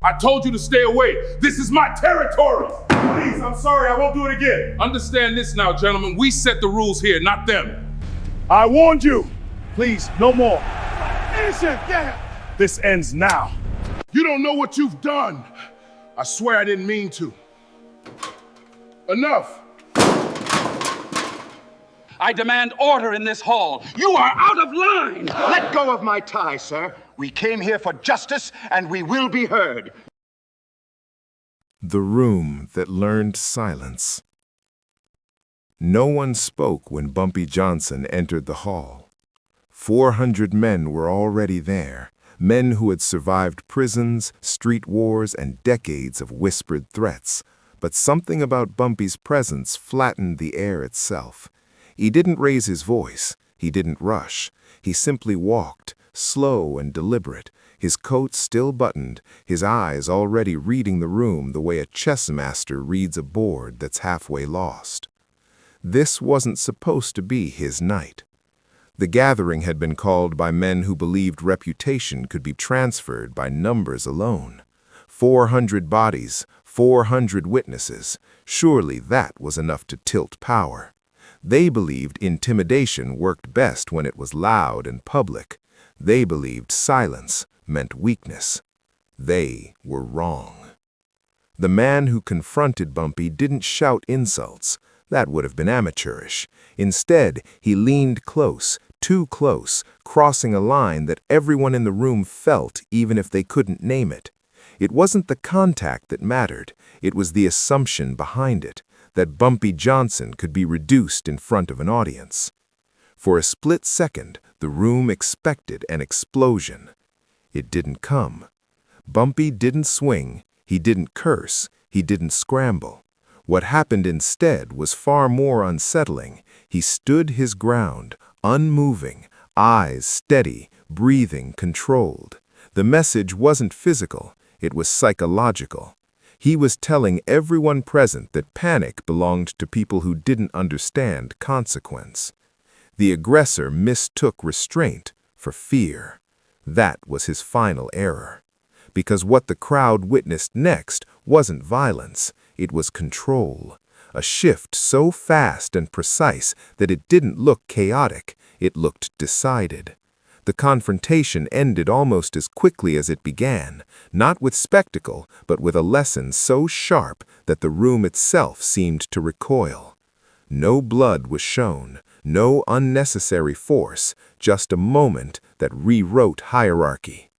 I told you to stay away. This is my territory. Please, I'm sorry, I won't do it again. Understand this now, gentlemen. We set the rules here, not them. I warned you. Please, no more. Innocent, yeah. This ends now. You don't know what you've done. I swear I didn't mean to. Enough. I demand order in this hall. You are out of line. Let go of my tie, sir. We came here for justice, and we will be heard. The room that learned silence. No one spoke when Bumpy Johnson entered the hall. 400 men were already there, men who had survived prisons, street wars, and decades of whispered threats. But something about Bumpy's presence flattened the air itself. He didn't raise his voice. He didn't rush. He simply walked, slow and deliberate, his coat still buttoned, his eyes already reading the room the way a chess master reads a board that's halfway lost. This wasn't supposed to be his night. The gathering had been called by men who believed reputation could be transferred by numbers alone. 400 bodies, 400 witnesses. Surely that was enough to tilt power. They believed intimidation worked best when it was loud and public. They believed silence meant weakness. They were wrong. The man who confronted Bumpy didn't shout insults. That would have been amateurish. Instead, he leaned close, too close, crossing a line that everyone in the room felt even if they couldn't name it. It wasn't the contact that mattered. It was the assumption behind it, that Bumpy Johnson could be reduced in front of an audience. For a split second, the room expected an explosion. It didn't come. Bumpy didn't swing, he didn't curse, he didn't scramble. What happened instead was far more unsettling. He stood his ground, unmoving, eyes steady, breathing controlled. The message wasn't physical, it was psychological. He was telling everyone present that panic belonged to people who didn't understand consequence. The aggressor mistook restraint for fear. That was his final error. Because what the crowd witnessed next wasn't violence, it was control. A shift so fast and precise that it didn't look chaotic, it looked decided. The confrontation ended almost as quickly as it began, not with spectacle, but with a lesson so sharp that the room itself seemed to recoil. No blood was shown, no unnecessary force, just a moment that rewrote hierarchy.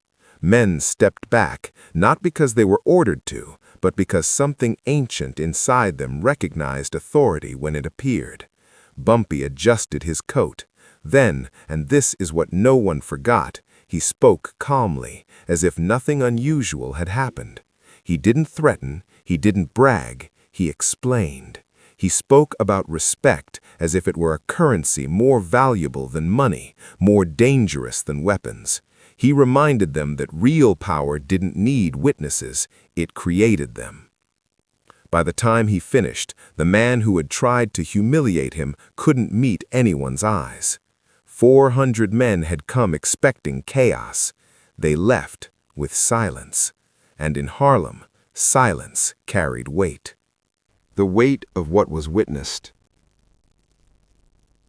Men stepped back, not because they were ordered to, but because something ancient inside them recognized authority when it appeared. Bumpy adjusted his coat. Then, and this is what no one forgot, he spoke calmly, as if nothing unusual had happened. He didn't threaten, he didn't brag, he explained. He spoke about respect as if it were a currency more valuable than money, more dangerous than weapons. He reminded them that real power didn't need witnesses, it created them. By the time he finished, the man who had tried to humiliate him couldn't meet anyone's eyes. 400 men had come expecting chaos. They left with silence. And in Harlem, silence carried weight. The weight of what was witnessed.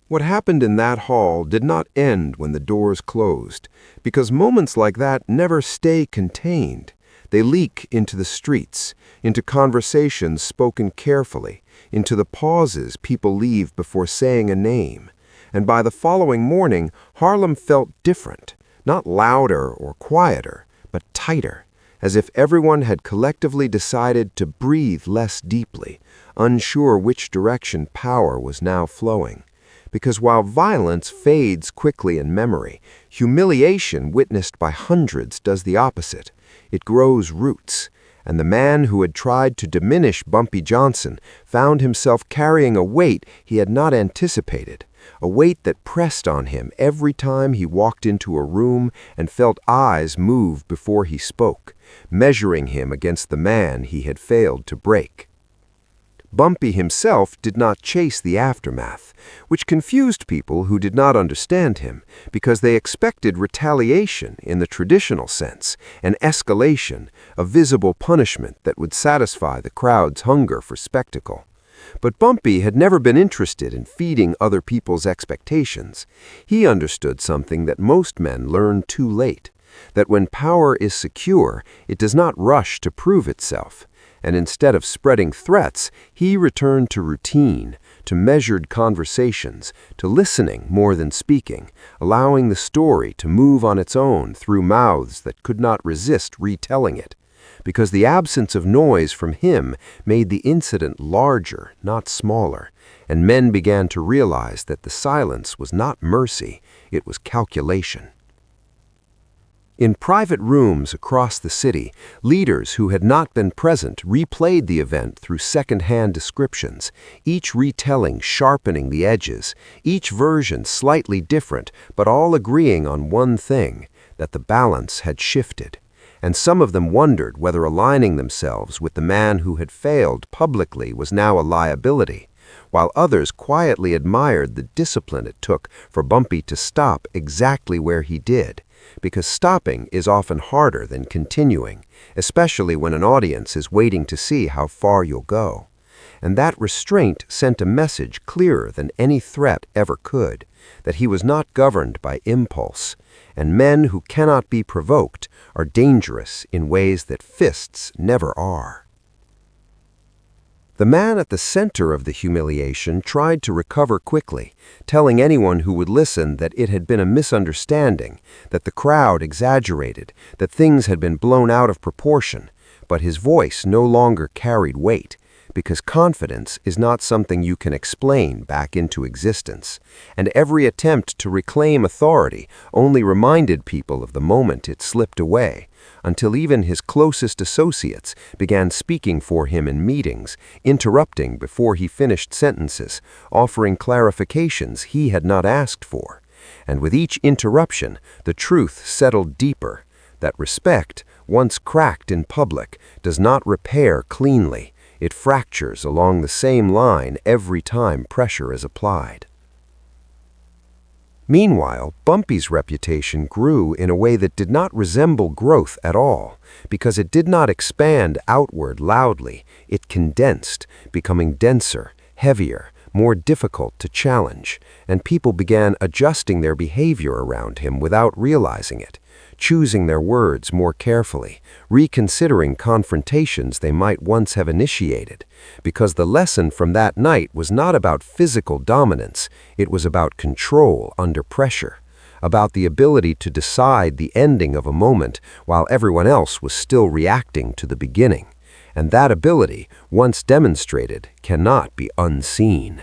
What happened in that hall did not end when the doors closed, because moments like that never stay contained. They leak into the streets, into conversations spoken carefully, into the pauses people leave before saying a name. And by the following morning, Harlem felt different, not louder or quieter, but tighter, as if everyone had collectively decided to breathe less deeply, unsure which direction power was now flowing. Because while violence fades quickly in memory, humiliation witnessed by hundreds does the opposite. It grows roots. And the man who had tried to diminish Bumpy Johnson found himself carrying a weight he had not anticipated, a weight that pressed on him every time he walked into a room and felt eyes move before he spoke, measuring him against the man he had failed to break. Bumpy himself did not chase the aftermath, which confused people who did not understand him because they expected retaliation in the traditional sense, an escalation, a visible punishment that would satisfy the crowd's hunger for spectacle. But Bumpy had never been interested in feeding other people's expectations. He understood something that most men learn too late, that when power is secure, it does not rush to prove itself. And instead of spreading threats, he returned to routine, to measured conversations, to listening more than speaking, allowing the story to move on its own through mouths that could not resist retelling it. Because the absence of noise from him made the incident larger, not smaller, and men began to realize that the silence was not mercy, it was calculation. In private rooms across the city, leaders who had not been present replayed the event through second-hand descriptions, each retelling sharpening the edges, each version slightly different, but all agreeing on one thing, that the balance had shifted. And some of them wondered whether aligning themselves with the man who had failed publicly was now a liability, while others quietly admired the discipline it took for Bumpy to stop exactly where he did. Because stopping is often harder than continuing, especially when an audience is waiting to see how far you'll go. And that restraint sent a message clearer than any threat ever could, that he was not governed by impulse, and men who cannot be provoked are dangerous in ways that fists never are. The man at the center of the humiliation tried to recover quickly, telling anyone who would listen that it had been a misunderstanding, that the crowd exaggerated, that things had been blown out of proportion, but his voice no longer carried weight, because confidence is not something you can explain back into existence, and every attempt to reclaim authority only reminded people of the moment it slipped away, until even his closest associates began speaking for him in meetings, interrupting before he finished sentences, offering clarifications he had not asked for. And with each interruption, the truth settled deeper, that respect, once cracked in public, does not repair cleanly. It fractures along the same line every time pressure is applied. Meanwhile, Bumpy's reputation grew in a way that did not resemble growth at all, because it did not expand outward loudly. It condensed, becoming denser, heavier, more difficult to challenge, and people began adjusting their behavior around him without realizing it, choosing their words more carefully, reconsidering confrontations they might once have initiated, because the lesson from that night was not about physical dominance, it was about control under pressure, about the ability to decide the ending of a moment while everyone else was still reacting to the beginning. And that ability, once demonstrated, cannot be unseen.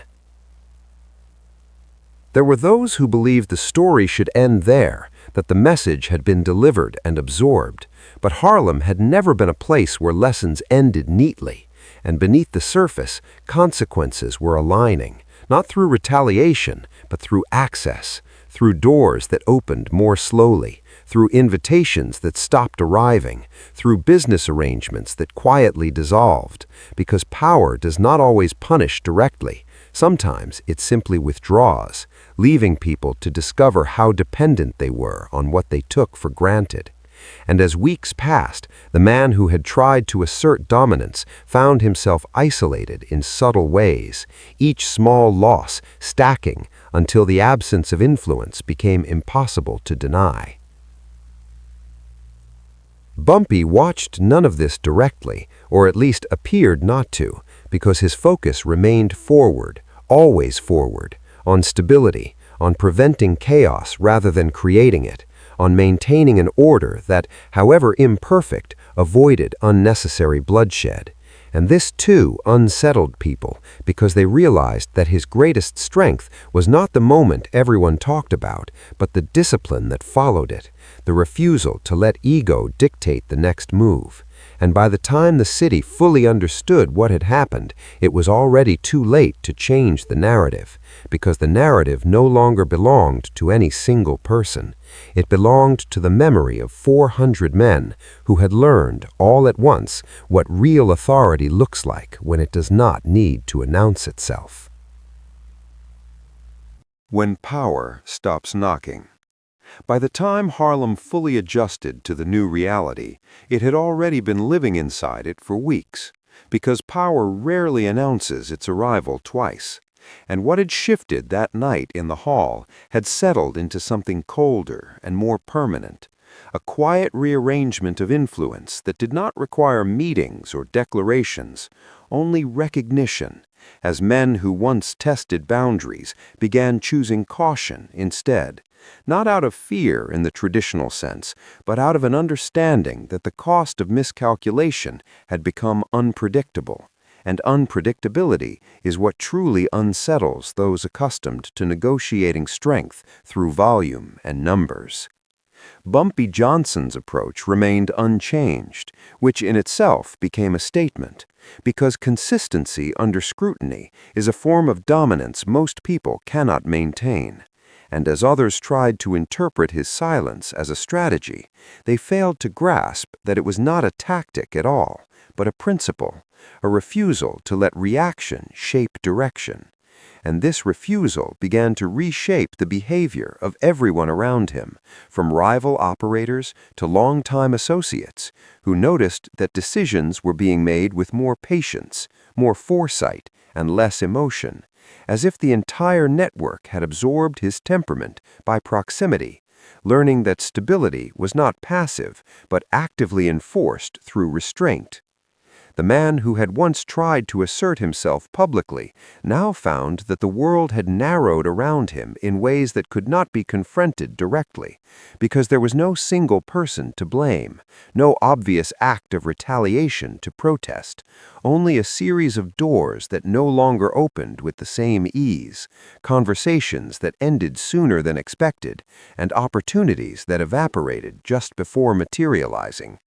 There were those who believed the story should end there, that the message had been delivered and absorbed, but Harlem had never been a place where lessons ended neatly, and beneath the surface, consequences were aligning, not through retaliation, but through access, through doors that opened more slowly, through invitations that stopped arriving, through business arrangements that quietly dissolved, because power does not always punish directly. Sometimes it simply withdraws, leaving people to discover how dependent they were on what they took for granted. And as weeks passed, the man who had tried to assert dominance found himself isolated in subtle ways, each small loss stacking until the absence of influence became impossible to deny. Bumpy watched none of this directly, or at least appeared not to, because his focus remained forward, always forward, on stability, on preventing chaos rather than creating it, on maintaining an order that, however imperfect, avoided unnecessary bloodshed. And this too unsettled people, because they realized that his greatest strength was not the moment everyone talked about, but the discipline that followed it, the refusal to let ego dictate the next move. And by the time the city fully understood what had happened, it was already too late to change the narrative, because the narrative no longer belonged to any single person. It belonged to the memory of 400 men who had learned all at once what real authority looks like when it does not need to announce itself. When power stops knocking. By the time Harlem fully adjusted to the new reality, it had already been living inside it for weeks, because power rarely announces its arrival twice. And what had shifted that night in the hall had settled into something colder and more permanent, a quiet rearrangement of influence that did not require meetings or declarations, only recognition, as men who once tested boundaries began choosing caution instead, not out of fear in the traditional sense, but out of an understanding that the cost of miscalculation had become unpredictable, and unpredictability is what truly unsettles those accustomed to negotiating strength through volume and numbers. Bumpy Johnson's approach remained unchanged, which in itself became a statement, because consistency under scrutiny is a form of dominance most people cannot maintain. And as others tried to interpret his silence as a strategy, they failed to grasp that it was not a tactic at all, but a principle, a refusal to let reaction shape direction. And this refusal began to reshape the behavior of everyone around him, from rival operators to longtime associates, who noticed that decisions were being made with more patience, more foresight, and less emotion, as if the entire network had absorbed his temperament by proximity, learning that stability was not passive, but actively enforced through restraint. The man who had once tried to assert himself publicly now found that the world had narrowed around him in ways that could not be confronted directly, because there was no single person to blame, no obvious act of retaliation to protest, only a series of doors that no longer opened with the same ease, conversations that ended sooner than expected, and opportunities that evaporated just before materializing.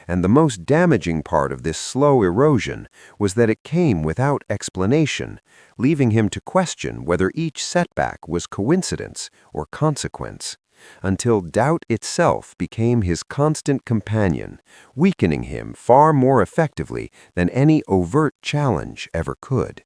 And the most damaging part of this slow erosion was that it came without explanation, leaving him to question whether each setback was coincidence or consequence, until doubt itself became his constant companion, weakening him far more effectively than any overt challenge ever could.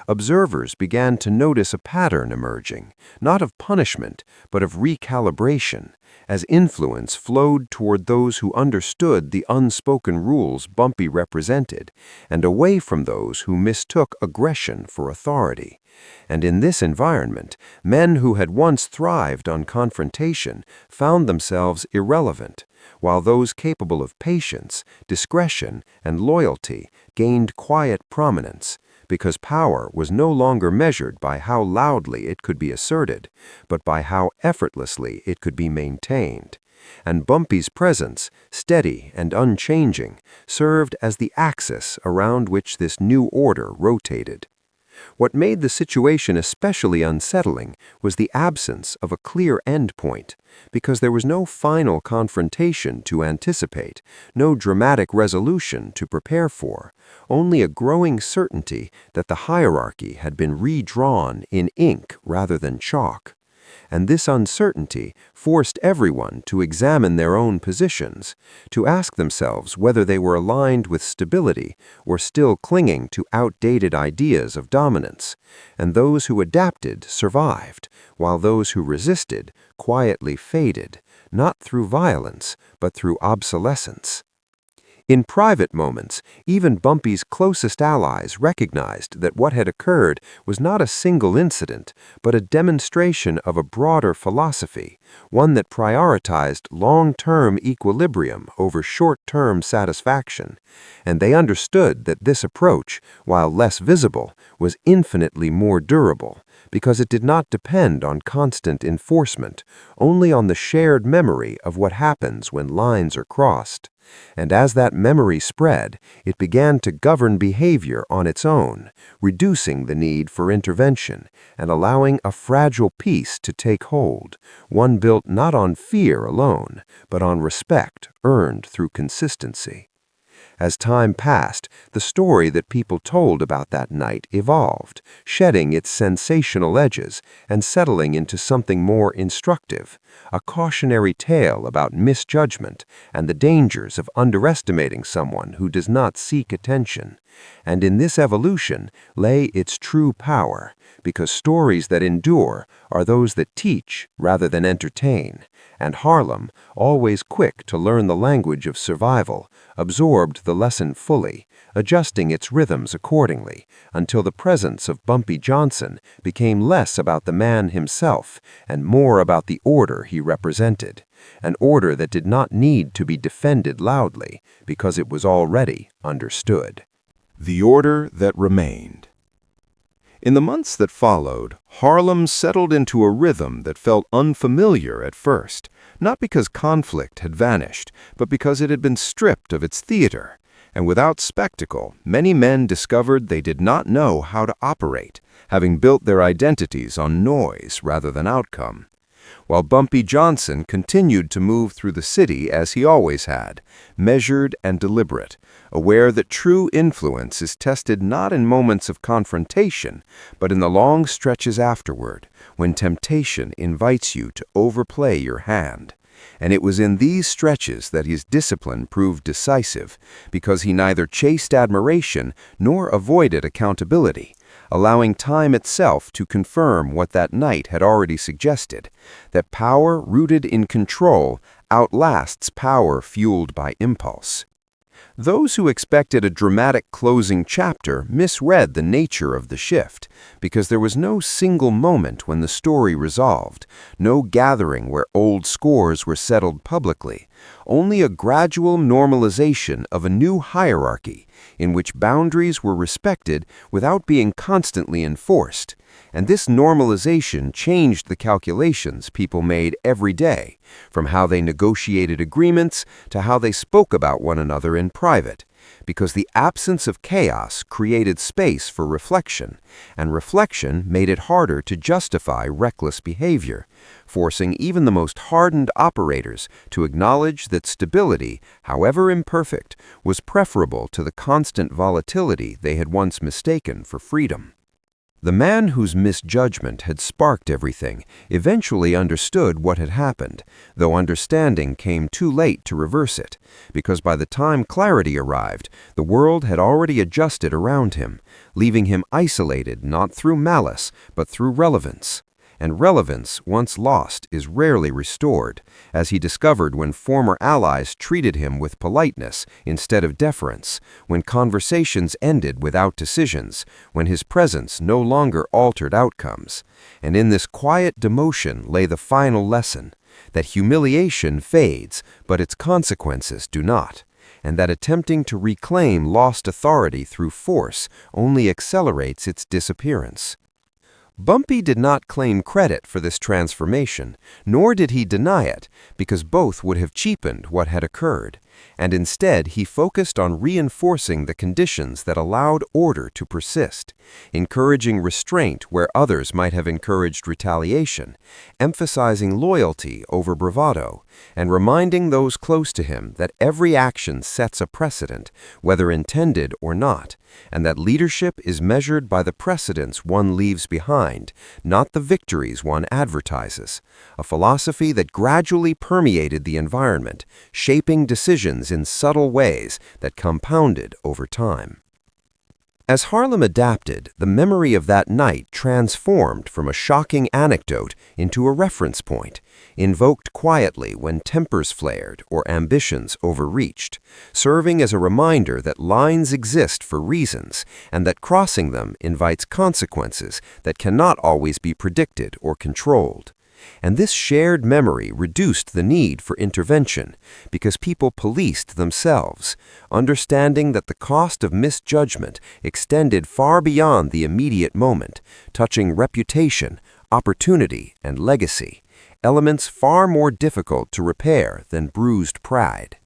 Observers began to notice a pattern emerging, not of punishment, but of recalibration, as influence flowed toward those who understood the unspoken rules Bumpy represented, and away from those who mistook aggression for authority. And in this environment, men who had once thrived on confrontation found themselves irrelevant, while those capable of patience, discretion, and loyalty gained quiet prominence, because power was no longer measured by how loudly it could be asserted, but by how effortlessly it could be maintained. And Bumpy's presence, steady and unchanging, served as the axis around which this new order rotated. What made the situation especially unsettling was the absence of a clear endpoint, because there was no final confrontation to anticipate, no dramatic resolution to prepare for, only a growing certainty that the hierarchy had been redrawn in ink rather than chalk. And this uncertainty forced everyone to examine their own positions, to ask themselves whether they were aligned with stability or still clinging to outdated ideas of dominance. And those who adapted survived, while those who resisted quietly faded, not through violence, but through obsolescence. In private moments, even Bumpy's closest allies recognized that what had occurred was not a single incident, but a demonstration of a broader philosophy, one that prioritized long-term equilibrium over short-term satisfaction. And they understood that this approach, while less visible, was infinitely more durable, because it did not depend on constant enforcement, only on the shared memory of what happens when lines are crossed. And as that memory spread, it began to govern behavior on its own, reducing the need for intervention and allowing a fragile peace to take hold, one built not on fear alone, but on respect earned through consistency. As time passed, the story that people told about that night evolved, shedding its sensational edges and settling into something more instructive, a cautionary tale about misjudgment and the dangers of underestimating someone who does not seek attention. And in this evolution lay its true power, because stories that endure are those that teach rather than entertain, and Harlem, always quick to learn the language of survival, absorbed the lesson fully, adjusting its rhythms accordingly, until the presence of Bumpy Johnson became less about the man himself and more about the order he represented, an order that did not need to be defended loudly because it was already understood. The order that remained. In the months that followed, Harlem settled into a rhythm that felt unfamiliar at first, not because conflict had vanished, but because it had been stripped of its theater. And without spectacle, many men discovered they did not know how to operate, having built their identities on noise rather than outcome. While Bumpy Johnson continued to move through the city as he always had, measured and deliberate, aware that true influence is tested not in moments of confrontation, but in the long stretches afterward, when temptation invites you to overplay your hand. And it was in these stretches that his discipline proved decisive, because he neither chased admiration nor avoided accountability, allowing time itself to confirm what that night had already suggested, that power rooted in control outlasts power fueled by impulse. Those who expected a dramatic closing chapter misread the nature of the shift, because there was no single moment when the story resolved, no gathering where old scores were settled publicly, only a gradual normalization of a new hierarchy in which boundaries were respected without being constantly enforced. And this normalization changed the calculations people made every day, from how they negotiated agreements to how they spoke about one another in private, because the absence of chaos created space for reflection, and reflection made it harder to justify reckless behavior, forcing even the most hardened operators to acknowledge that stability, however imperfect, was preferable to the constant volatility they had once mistaken for freedom. The man whose misjudgment had sparked everything eventually understood what had happened, though understanding came too late to reverse it, because by the time clarity arrived, the world had already adjusted around him, leaving him isolated not through malice, but through relevance. And relevance, once lost, is rarely restored, as he discovered when former allies treated him with politeness instead of deference, when conversations ended without decisions, when his presence no longer altered outcomes. And in this quiet demotion lay the final lesson, that humiliation fades, but its consequences do not, and that attempting to reclaim lost authority through force only accelerates its disappearance. Bumpy did not claim credit for this transformation, nor did he deny it, because both would have cheapened what had occurred, and instead he focused on reinforcing the conditions that allowed order to persist, encouraging restraint where others might have encouraged retaliation, emphasizing loyalty over bravado, and reminding those close to him that every action sets a precedent, whether intended or not, and that leadership is measured by the precedents one leaves behind, not the victories one advertises, a philosophy that gradually permeated the environment, shaping decisions in subtle ways that compounded over time. As Harlem adapted, the memory of that night transformed from a shocking anecdote into a reference point, invoked quietly when tempers flared or ambitions overreached, serving as a reminder that lines exist for reasons and that crossing them invites consequences that cannot always be predicted or controlled. And this shared memory reduced the need for intervention because people policed themselves, understanding that the cost of misjudgment extended far beyond the immediate moment, touching reputation, opportunity, and legacy, elements far more difficult to repair than bruised pride.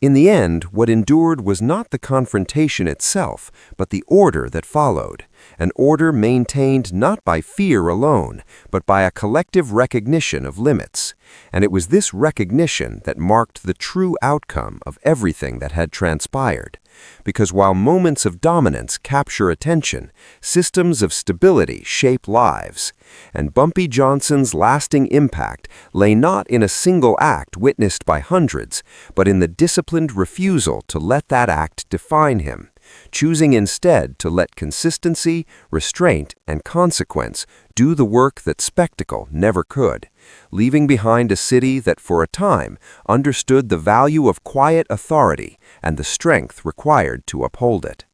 In the end, what endured was not the confrontation itself, but the order that followed, an order maintained not by fear alone, but by a collective recognition of limits. And it was this recognition that marked the true outcome of everything that had transpired. Because while moments of dominance capture attention, systems of stability shape lives. And Bumpy Johnson's lasting impact lay not in a single act witnessed by hundreds, but in the disciplined refusal to let that act define him, choosing instead to let consistency, restraint, and consequence do the work that spectacle never could, leaving behind a city that for a time understood the value of quiet authority and the strength required to uphold it.